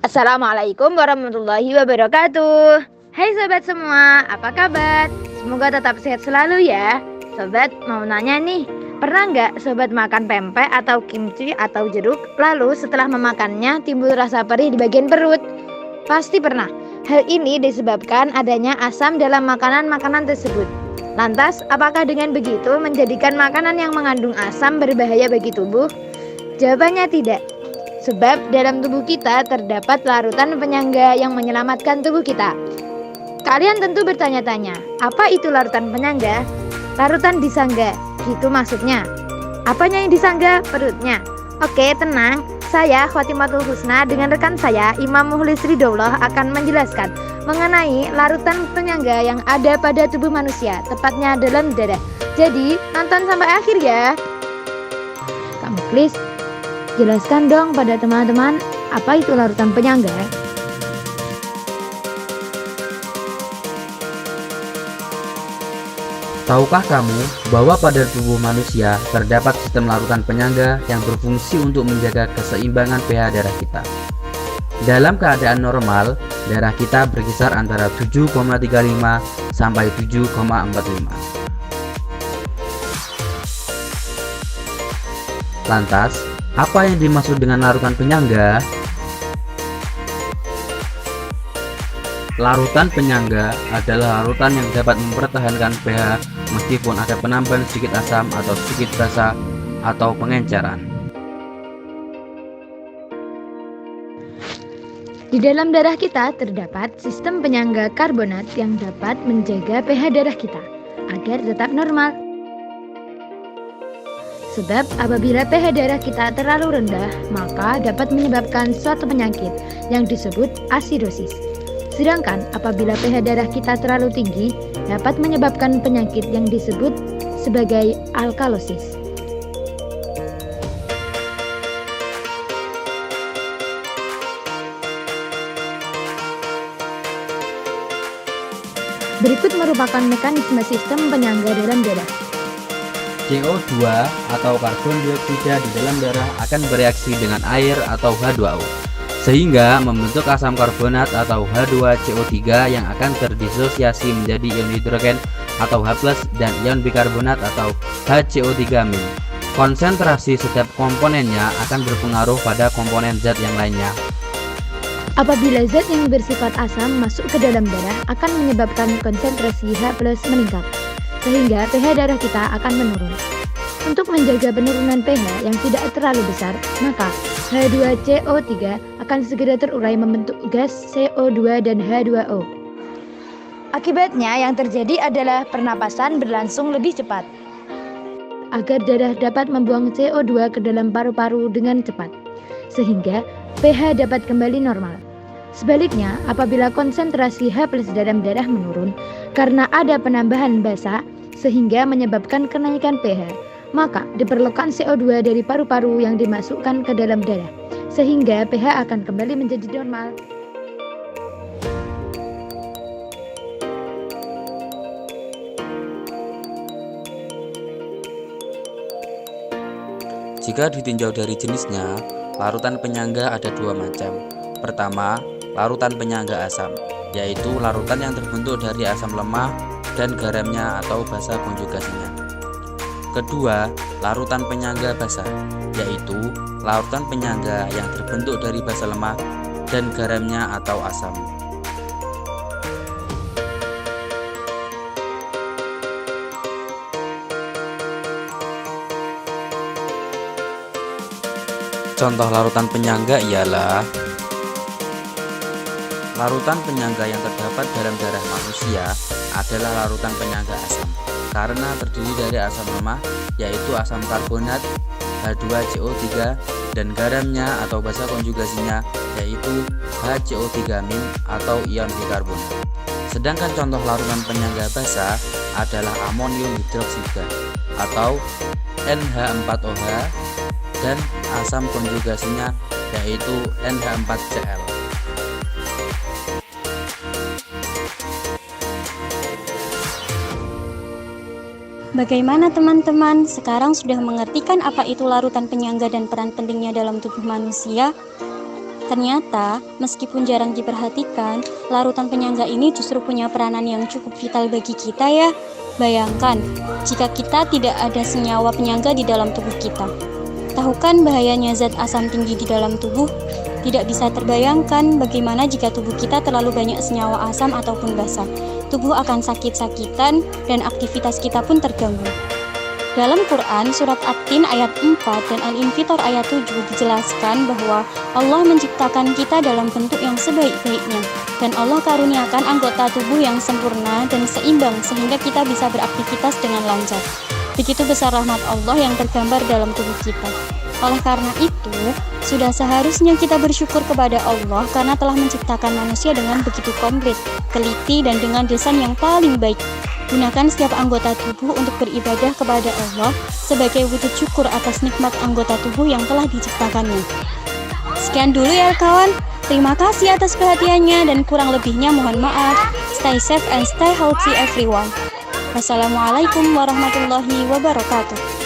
Assalamualaikum warahmatullahi wabarakatuh. Hai sobat semua, apa kabar? Semoga tetap sehat selalu ya. Sobat, mau nanya nih, pernah nggak sobat makan pempek atau kimchi atau jeruk, lalu setelah memakannya timbul rasa perih di bagian perut? Pasti pernah. Hal ini disebabkan adanya asam dalam makanan-makanan tersebut. Lantas, apakah dengan begitu menjadikan makanan yang mengandung asam berbahaya bagi tubuh? Jawabannya tidak. Sebab dalam tubuh kita terdapat larutan penyangga yang menyelamatkan tubuh kita. Kalian tentu bertanya-tanya, apa itu larutan penyangga? Larutan disangga, gitu maksudnya. Apanya yang disangga? Perutnya. Oke, tenang. Saya Khotimatul Husna dengan rekan saya Imam Mukhlis Ridhoullah akan menjelaskan mengenai larutan penyangga yang ada pada tubuh manusia, tepatnya dalam darah. Jadi, nonton sampai akhir ya. Kak Mukhlis, jelaskan dong pada teman-teman apa itu larutan penyangga. Tahukah kamu bahwa pada tubuh manusia terdapat sistem larutan penyangga yang berfungsi untuk menjaga keseimbangan pH darah kita? Dalam keadaan normal, darah kita berkisar antara 7,35 sampai 7,45. Lantas, apa yang dimaksud dengan larutan penyangga? Larutan penyangga adalah larutan yang dapat mempertahankan pH meskipun ada penambahan sedikit asam atau sedikit basa atau pengenceran. Di dalam darah kita terdapat sistem penyangga karbonat yang dapat menjaga pH darah kita agar tetap normal. Sebab apabila pH darah kita terlalu rendah, maka dapat menyebabkan suatu penyakit yang disebut asidosis. Sedangkan apabila pH darah kita terlalu tinggi, dapat menyebabkan penyakit yang disebut sebagai alkalosis. Berikut merupakan mekanisme sistem penyangga dalam darah. CO2 atau karbon dioksida di dalam darah akan bereaksi dengan air atau H2O, sehingga membentuk asam karbonat atau H2CO3 yang akan terdisosiasi menjadi ion hidrogen atau H+ dan ion bikarbonat atau HCO3-. Konsentrasi setiap komponennya akan berpengaruh pada komponen zat yang lainnya. Apabila zat yang bersifat asam masuk ke dalam darah akan menyebabkan konsentrasi H+ meningkat, sehingga pH darah kita akan menurun. Untuk menjaga penurunan pH yang tidak terlalu besar, maka H2CO3 akan segera terurai membentuk gas CO2 dan H2O. Akibatnya yang terjadi adalah pernapasan berlangsung lebih cepat, agar darah dapat membuang CO2 ke dalam paru-paru dengan cepat, sehingga pH dapat kembali normal. Sebaliknya, apabila konsentrasi H+ dalam darah menurun karena ada penambahan basa sehingga menyebabkan kenaikan pH, maka diperlukan CO2 dari paru-paru yang dimasukkan ke dalam darah, sehingga pH akan kembali menjadi normal. Jika ditinjau dari jenisnya, larutan penyangga ada dua macam. Pertama, larutan penyangga asam, yaitu larutan yang terbentuk dari asam lemah dan garamnya atau basa konjugasinya. Kedua, larutan penyangga basa, yaitu larutan penyangga yang terbentuk dari basa lemah dan garamnya atau asam. Contoh larutan penyangga ialah larutan penyangga yang terdapat dalam darah manusia adalah larutan penyangga asam karena terdiri dari asam lemah yaitu asam karbonat H2CO3 dan garamnya atau basa konjugasinya yaitu HCO3- atau ion bikarbonat. Sedangkan contoh larutan penyangga basa adalah amonium hidroksida atau NH4OH dan asam konjugasinya yaitu NH4Cl. Bagaimana teman-teman? Sekarang sudah mengerti kan apa itu larutan penyangga dan peran pentingnya dalam tubuh manusia? Ternyata, meskipun jarang diperhatikan, larutan penyangga ini justru punya peranan yang cukup vital bagi kita ya. Bayangkan, jika kita tidak ada senyawa penyangga di dalam tubuh kita. Tahu kan bahayanya zat asam tinggi di dalam tubuh? Tidak bisa terbayangkan bagaimana jika tubuh kita terlalu banyak senyawa asam ataupun basa. Tubuh akan sakit-sakitan dan aktivitas kita pun terganggu. Dalam Quran, surat At-Tin ayat 4 dan Al-Infitor ayat 7 dijelaskan bahwa Allah menciptakan kita dalam bentuk yang sebaik-baiknya. Dan Allah karuniakan anggota tubuh yang sempurna dan seimbang sehingga kita bisa beraktivitas dengan lancar. Begitu besar rahmat Allah yang tergambar dalam tubuh kita. Oleh karena itu, sudah seharusnya kita bersyukur kepada Allah karena telah menciptakan manusia dengan begitu komplit, teliti, dan dengan desain yang paling baik. Gunakan setiap anggota tubuh untuk beribadah kepada Allah sebagai wujud syukur atas nikmat anggota tubuh yang telah diciptakannya. Sekian dulu ya kawan. Terima kasih atas perhatiannya dan kurang lebihnya mohon maaf. Stay safe and stay healthy everyone. Wassalamualaikum warahmatullahi wabarakatuh.